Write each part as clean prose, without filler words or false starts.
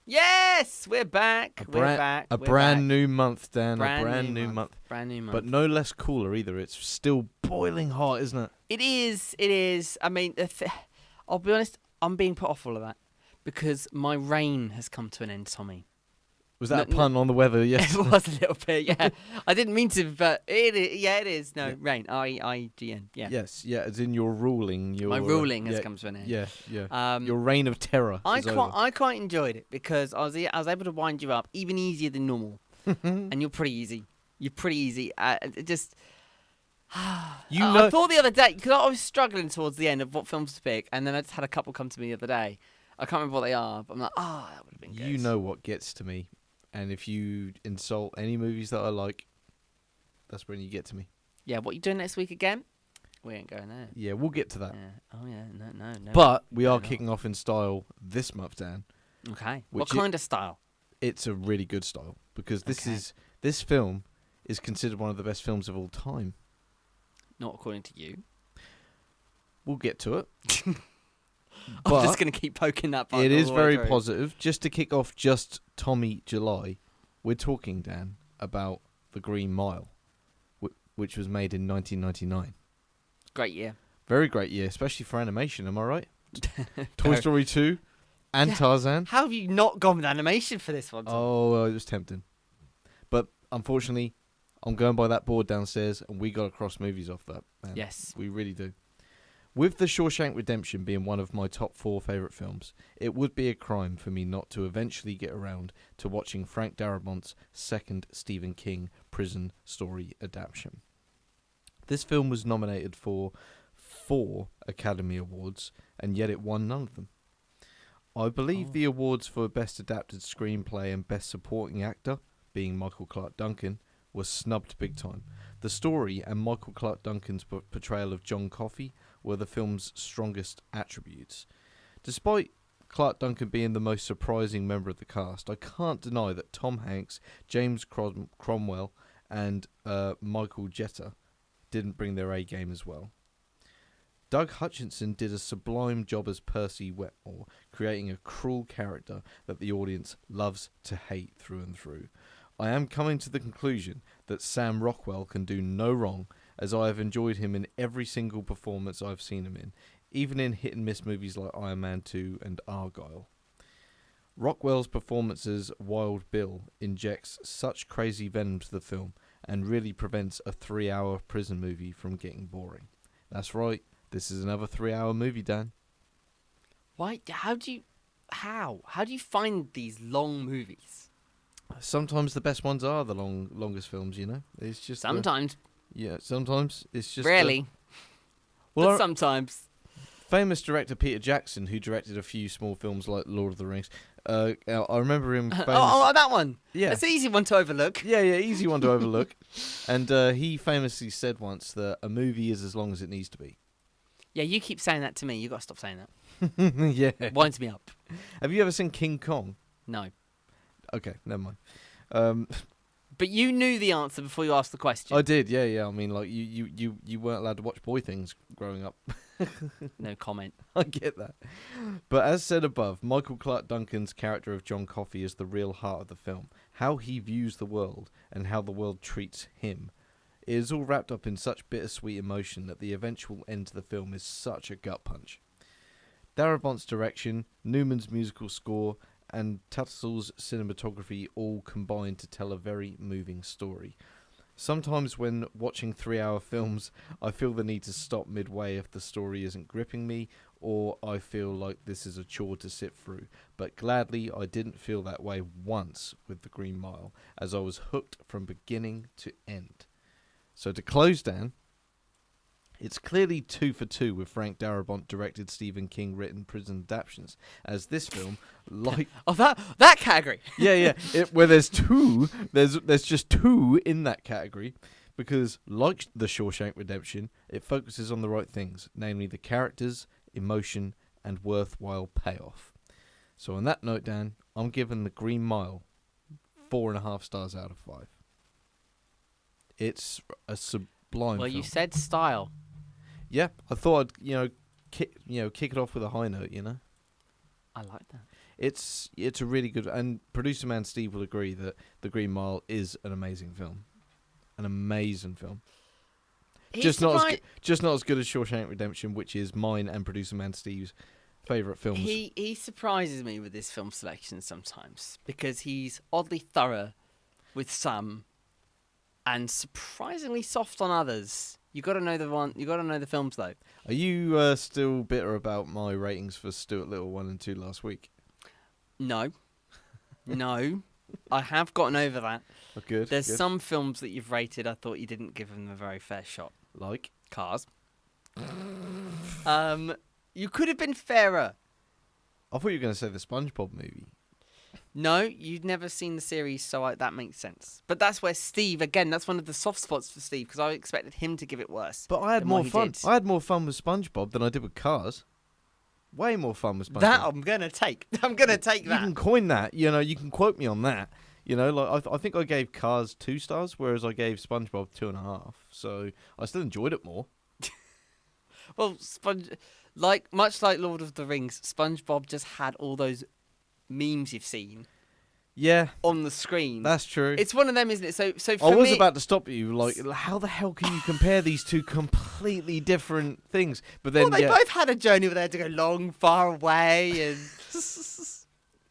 Yes, we're back. We're back. A we're brand back. new month, Dan. Brand a brand new new month. Brand new month. But no less cooler either. It's still boiling hot, isn't it? It is. It is. I mean, I'll be honest. I'm being put off all of that because my rain has come to an end, Tommy. Was that a pun on the weather? Yes. It was a little bit. Yeah, I didn't mean to, but it is. Yeah, it is. No, rain. R-E-I-G-N. Yeah. Yes. Yeah. As in your ruling. My ruling has come to an end. Yeah. Yeah. Your reign of terror. I quite enjoyed it because I was able to wind you up even easier than normal, and you're pretty easy. You're pretty easy. I thought the other day, because I was struggling towards the end of what films to pick, and then I just had a couple come to me the other day. I can't remember what they are, but I'm like, that would have been good. You know what gets to me, and if you insult any movies that I like, that's when you get to me. Yeah, what you doing next week again? We ain't going there. Yeah, we'll get to that. Yeah. Oh, yeah, no. But we are kicking off in style this month, Dan. Okay. What kind of style? It's a really good style, because this film is considered one of the best films of all time. Not according to you. We'll get to it. I'm just going to keep poking that button. It is very positive. Just to kick off just Tommy July, we're talking, Dan, about The Green Mile, which was made in 1999. Great year. Very great year, especially for animation, am I right? Toy Story 2 and Tarzan. How have you not gone with animation for this one, Tom? Oh, it was tempting. But unfortunately, I'm going by that board downstairs, and we got to cross movies off that. Man. Yes. We really do. With The Shawshank Redemption being one of my top 4 favourite films, it would be a crime for me not to eventually get around to watching Frank Darabont's second Stephen King prison story adaptation. This film was nominated for 4 Academy Awards, and yet it won none of them. I believe the awards for Best Adapted Screenplay and Best Supporting Actor, being Michael Clarke Duncan, was snubbed big time. The story and Michael Clarke Duncan's portrayal of John Coffey were the film's strongest attributes. Despite Clarke Duncan being the most surprising member of the cast, I can't deny that Tom Hanks, James Cromwell, and Michael Jetta didn't bring their A game as well. Doug Hutchinson did a sublime job as Percy Wetmore, creating a cruel character that the audience loves to hate through and through. I am coming to the conclusion that Sam Rockwell can do no wrong, as I have enjoyed him in every single performance I've seen him in, even in hit-and-miss movies like Iron Man 2 and Argyle. Rockwell's performance as Wild Bill injects such crazy venom to the film and really prevents a 3-hour prison movie from getting boring. That's right, this is another 3-hour movie, Dan. Why? How do you find these long movies? Sometimes the best ones are the longest films, you know. It's just sometimes. Sometimes it's just rarely. But sometimes. Famous director Peter Jackson, who directed a few small films like Lord of the Rings. I remember him. That one. Yeah, it's an easy one to overlook. Yeah, easy one to overlook. And he famously said once that a movie is as long as it needs to be. Yeah, you keep saying that to me. You got to stop saying that. Yeah, winds me up. Have you ever seen King Kong? No. Okay, never mind. But you knew the answer before you asked the question. I did, yeah. I mean, like, you weren't allowed to watch boy things growing up. No comment. I get that. But as said above, Michael Clarke Duncan's character of John Coffey is the real heart of the film. How he views the world and how the world treats him. It is all wrapped up in such bittersweet emotion that the eventual end to the film is such a gut punch. Darabont's direction, Newman's musical score, and Tattel's cinematography all combine to tell a very moving story. Sometimes when watching 3-hour films, I feel the need to stop midway if the story isn't gripping me, or I feel like this is a chore to sit through. But gladly, I didn't feel that way once with The Green Mile, as I was hooked from beginning to end. So to close, Dan, it's clearly 2 for 2 with Frank Darabont directed Stephen King written prison adaptations, as this film, like that category. yeah, where there's 2, there's just 2 in that category, because like The Shawshank Redemption, it focuses on the right things, namely the characters, emotion, and worthwhile payoff. So on that note, Dan, I'm giving The Green Mile 4.5 stars out of 5. It's a sublime film. You said style. Yeah, I thought I'd kick it off with a high note. I like that. It's a really good, and producer man Steve will agree that The Green Mile is an amazing film, an amazing film. Just not as good as Shawshank Redemption, which is mine and producer man Steve's favorite films. He surprises me with his film selection sometimes because he's oddly thorough with some, and surprisingly soft on others. You got to know the films though. Are you still bitter about my ratings for Stuart Little 1 and 2 last week? No, no, I have gotten over that. Oh, good. There's some films that you've rated I thought you didn't give them a very fair shot. Like Cars. You could have been fairer. I thought you were going to say the SpongeBob movie. No, you'd never seen the series, so that makes sense. But that's where Steve, again, that's one of the soft spots for Steve, because I expected him to give it worse. But I had than more what he fun. did. I had more fun with SpongeBob than I did with Cars. Way more fun with SpongeBob. That I'm gonna take. I'm gonna take You that. can coin that. You know, you can quote me on that. You know, like I think I gave Cars 2 stars, whereas I gave SpongeBob 2.5. So I still enjoyed it more. Well, much like Lord of the Rings, SpongeBob just had all those memes you've seen. Yeah, on the screen. That's true. It's one of them, isn't it? So for I was me, about to stop you. Like, how the hell can you compare these two completely different things? But then, they both had a journey where they had to go long, far away, and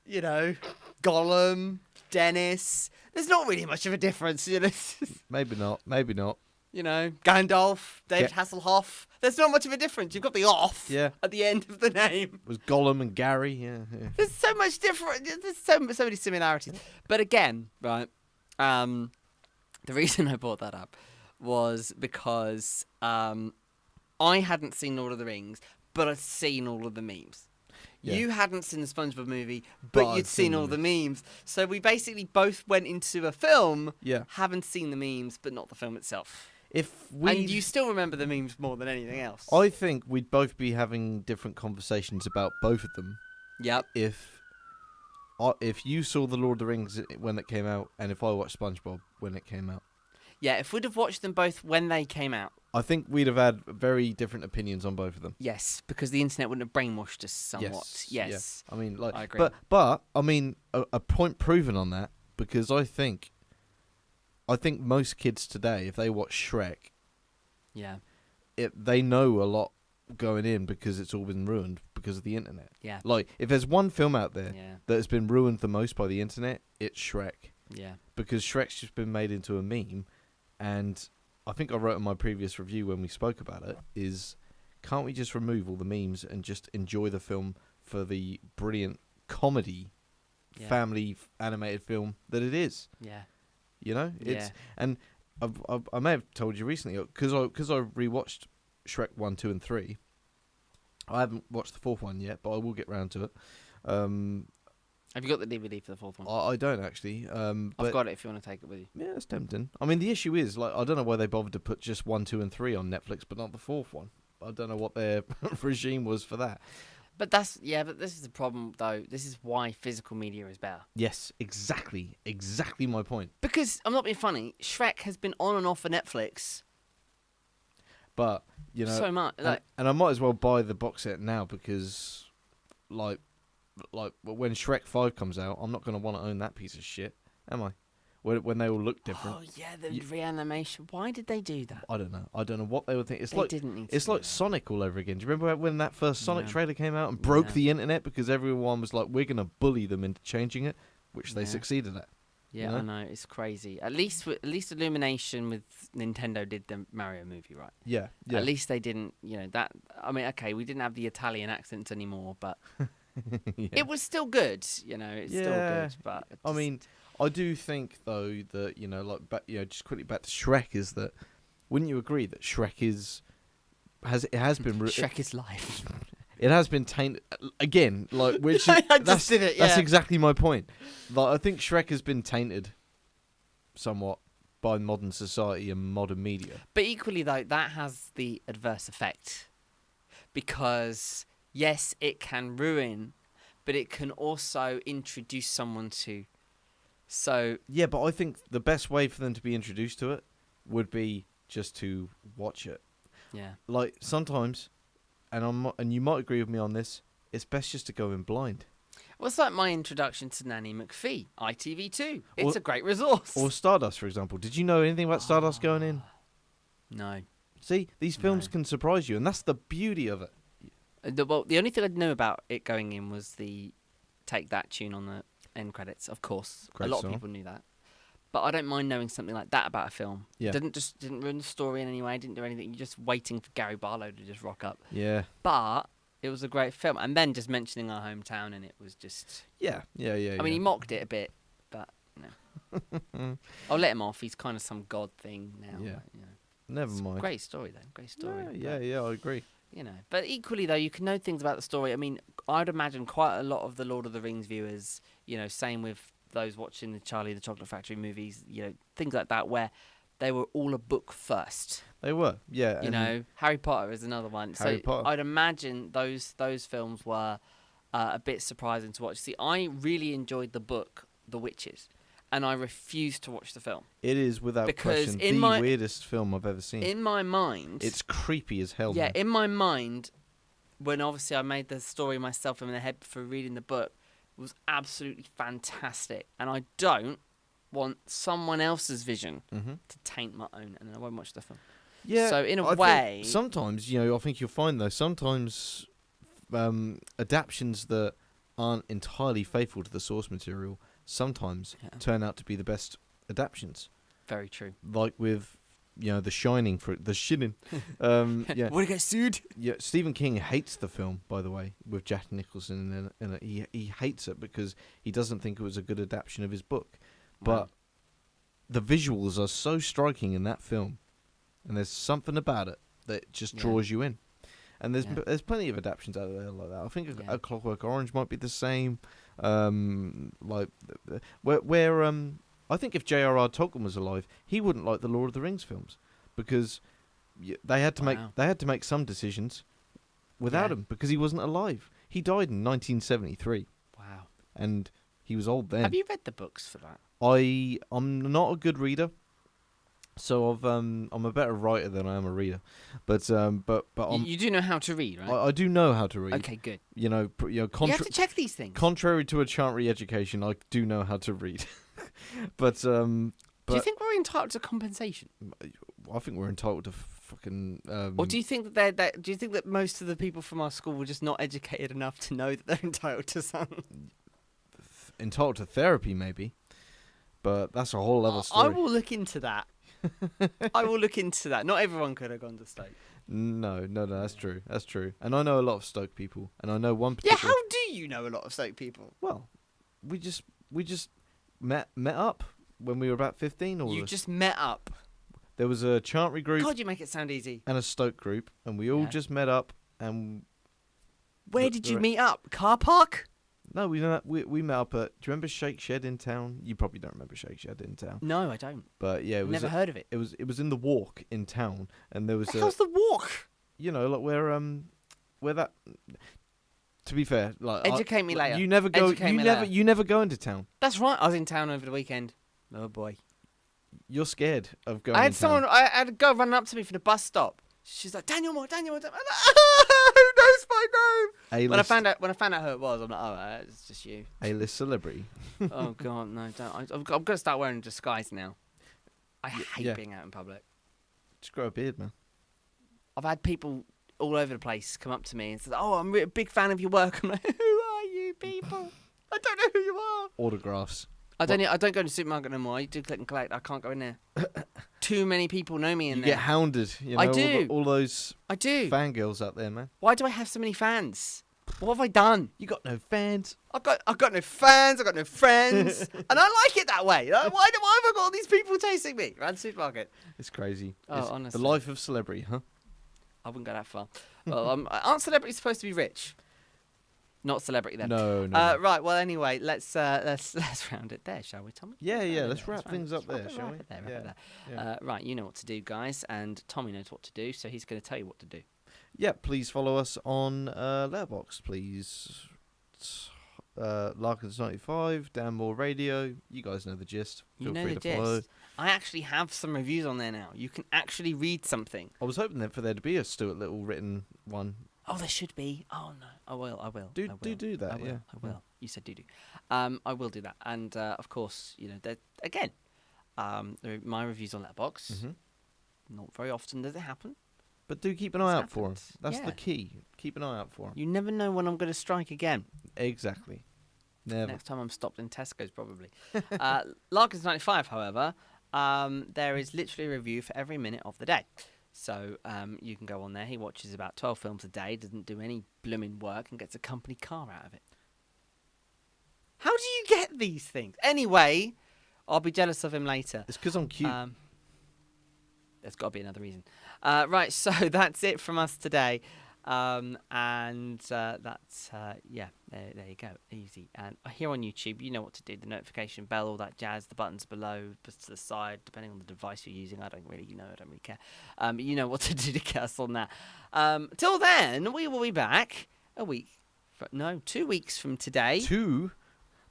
you know, Gollum, Dennis. There's not really much of a difference, you know. Maybe not. Maybe not. You know, Gandalf, David Hasselhoff. There's not much of a difference. You've got the off at the end of the name. It was Gollum and Gary. Yeah. There's so much different. There's so many similarities. But again, right, the reason I brought that up was because I hadn't seen Lord of the Rings, but I'd seen all of the memes. Yeah. You hadn't seen the SpongeBob movie, but you'd seen all the memes. So we basically both went into a film, having seen the memes, but not the film itself. And you still remember the memes more than anything else. I think we'd both be having different conversations about both of them. Yep. If you saw The Lord of the Rings when it came out, and if I watched SpongeBob when it came out. Yeah, if we'd have watched them both when they came out. I think we'd have had very different opinions on both of them. Yes, because the internet wouldn't have brainwashed us somewhat. Yes. Yeah. I mean, like, I agree. But I mean, a point proven on that, because I think most kids today, if they watch Shrek, they know a lot going in because it's all been ruined because of the internet. Yeah. Like, if there's one film out there that has been ruined the most by the internet, it's Shrek. Yeah. Because Shrek's just been made into a meme, and I think I wrote in my previous review when we spoke about it, is can't we just remove all the memes and just enjoy the film for the brilliant comedy, family animated film that it is? Yeah. You know? And I may have told you recently, because I rewatched Shrek 1, 2 and 3. I haven't watched the fourth one yet, but I will get round to it. Have you got the DVD for the fourth one? I don't actually. I've got it if you want to take it with you. Yeah, it's tempting. I mean, the issue is, like, I don't know why they bothered to put just 1, 2 and 3 on Netflix, but not the fourth one. I don't know what their regime was for that. But this is the problem, though. This is why physical media is better. Yes, exactly my point. Because, I'm not being funny, Shrek has been on and off for Netflix. But, you know... So much. And I might as well buy the box set now because, like when Shrek 5 comes out, I'm not going to want to own that piece of shit, am I? When they all look different. Oh yeah, the reanimation. Why did they do that? I don't know what they were thinking. Didn't need to. It's like that. Sonic all over again. Do you remember when that first Sonic trailer came out and broke the internet because everyone was like, "We're going to bully them into changing it," which they succeeded at. Yeah, you know? I know, it's crazy. At least Illumination with Nintendo did the Mario movie right. Yeah. At least they didn't. You know that. I mean, okay, we didn't have the Italian accents anymore, but it was still good. You know, it's still good. But I mean. I do think, though, that, you know, like, just quickly back to Shrek, is that, wouldn't you agree that Shrek has been... Shrek is life. It has been tainted, again, like, which... That's exactly my point. Like, I think Shrek has been tainted somewhat by modern society and modern media. But equally, though, that has the adverse effect. Because, yes, it can ruin, but it can also introduce someone to... So yeah, but I think the best way for them to be introduced to it would be just to watch it. Yeah. Like sometimes, and you might agree with me on this, it's best just to go in blind. Well, it's like my introduction to Nanny McPhee, ITV2. It's Or- a great resource. Or Stardust, for example. Did you know anything about Stardust going in? No. See, these films No. can surprise you, and that's the beauty of it. The only thing I knew about it going in was the Take That tune on the end credits, of course. Great a lot song. of people knew that. But I don't mind knowing something like that about a film. Yeah. Didn't ruin the story in any way, didn't do anything. You're just waiting for Gary Barlow to just rock up. Yeah. But it was a great film. And then just mentioning our hometown, and it was just... Yeah. I mean, he mocked it a bit, but, I'll let him off. He's kind of some god thing now. Yeah. But, Never It's a mind. great story, though. Great story. Yeah, I agree. But equally, though, you can know things about the story. I mean, I'd imagine quite a lot of the Lord of the Rings viewers, same with those watching the Charlie the Chocolate Factory movies, things like that, where they were all a book first. They were, yeah. Harry Potter is another one. Harry Potter. I'd imagine those films were a bit surprising to watch. See, I really enjoyed the book, The Witches, and I refused to watch the film. It is, without Because question, in the my- weirdest film I've ever seen. In my mind... It's creepy as hell. Yeah, man. in my mind, when obviously I made the story myself in my head for reading the book, it was absolutely fantastic. And I don't want someone else's vision to taint my own, and I won't watch the film. Yeah. So in a I think way... sometimes, I think you'll find, though, sometimes adaptions that aren't entirely faithful to the source material sometimes turn out to be the best adaptions. Very true. Like with, The Shining, for The Shining. Yeah. Would it get sued? Yeah, Stephen King hates the film, by the way, with Jack Nicholson in it. He hates it because he doesn't think it was a good adaptation of his book. But the visuals are so striking in that film, and there's something about it that just draws you in. And there's plenty of adaptions out there like that. I think a Clockwork Orange might be the same. Like where I think if J.R.R. Tolkien was alive, he wouldn't like the Lord of the Rings films because they had to make some decisions without him because he wasn't alive. He died in 1973. Wow. And he was old then. Have you read the books for that? I'm not a good reader, so I'm a better writer than I am a reader. But You do know how to read, right? I do know how to read. Okay, good. You have to check these things. Contrary to a chantry education, I do know how to read. But do you think we're entitled to compensation? I think we're entitled to fucking. Or do you think that do you think that most of the people from our school were just not educated enough to know that they're entitled to something? Entitled to therapy, maybe, but that's a whole other story. I will look into that. I will look into that. Not everyone could have gone to Stoke. No, that's true. That's true. And I know a lot of Stoke people, and I know one particular. Yeah, how do you know a lot of Stoke people? Well, we just met up when we were about 15. All you of us. just met up. There was a chantry group. God, you make it sound easy. And a Stoke group, and we all just met up. And where did you meet up? Car park? No, we met up at. Do you remember Shake Shed in town? You probably don't remember Shake Shed in town. No, I don't. But yeah, Never heard of it. It was in the Walk in town, and there was how's the Walk? Like where that. To be fair, like educate me later. You never go. You never go into town. That's right. I was in town over the weekend. Oh boy. You're scared of going. I had someone. I had a girl running up to me from the bus stop. She's like, Daniel Moore. I'm like, who knows my name? When I found out who it was, I'm like, oh, it's just you. A-list celebrity. Oh god, no, don't. I'm gonna start wearing a disguise now. I hate being out in public. Just grow a beard, man. I've had people all over the place come up to me and say, "Oh, I'm a big fan of your work." I'm like, "Who are you people? I don't know who you are." Autographs. I don't go to the supermarket no more. I do click and collect. I can't go in there. Too many people know me in there. You get hounded. I do. All those I do. fangirls out there, man. Why do I have so many fans? What have I done? You got no fans. I've got no fans. I've got no friends, and I like it that way. Like, why have I got all these people chasing me around the supermarket? It's crazy. Oh, honestly, the life of celebrity, huh? I wouldn't go that far. Well, aren't celebrities supposed to be rich? Not celebrity then. No. Right. Well, anyway, let's round it there, shall we, Tommy? Yeah. Let's wrap things up there, shall we? Yeah. Right. You know what to do, guys, and Tommy knows what to do, so he's going to tell you what to do. Yeah. Please follow us on Letterboxd, please. Larkins95, Dan Moore Radio. You guys know the gist. Feel free to follow. I actually have some reviews on there now. You can actually read something. I was hoping that for there to be a Stuart Little written one. Oh, there should be. Oh no, I will. I will. Do I will. do that. I will. Yeah, I will. You said do. I will do that, and of course, again, my reviews on Letterboxd. hmm Not very often does it happen. But do keep an It's eye out for 'em. happened. That's Yeah. the key. Keep an eye out for 'em. You never know when I'm going to strike again. Exactly. Never. Next time I'm stopped in Tesco's, probably. Larkins 95, however, there is literally a review for every minute of the day. So you can go on there. He watches about 12 films a day, doesn't do any blooming work, and gets a company car out of it. How do you get these things? Anyway, I'll be jealous of him later. It's because I'm cute. There's got to be another reason. Right, so that's it from us today. That's, there you go. Easy. And here on YouTube, you know what to do. The notification bell, all that jazz, the buttons below, to the side, depending on the device you're using. I don't really care. You know what to do to get us on that. Till then, we will be back 2 weeks from today.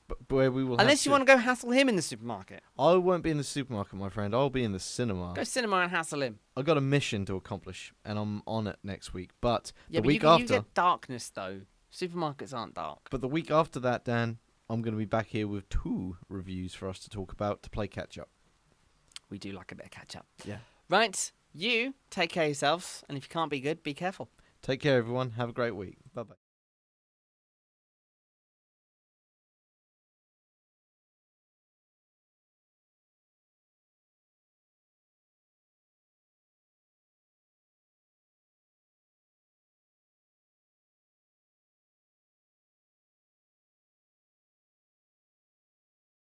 But where we will. Unless you want to go hassle him in the supermarket. I won't be in the supermarket, my friend. I'll be in the cinema. Go cinema and hassle him. I've got a mission to accomplish, and I'm on it next week. But Yeah, the but week you after. get darkness, though. Supermarkets aren't dark. But the week after that, Dan, I'm going to be back here with 2 reviews for us to talk about to play catch up. We do like a bit of catch up. Yeah. Right, you take care of yourselves, and if you can't be good, be careful. Take care, everyone. Have a great week. Bye bye.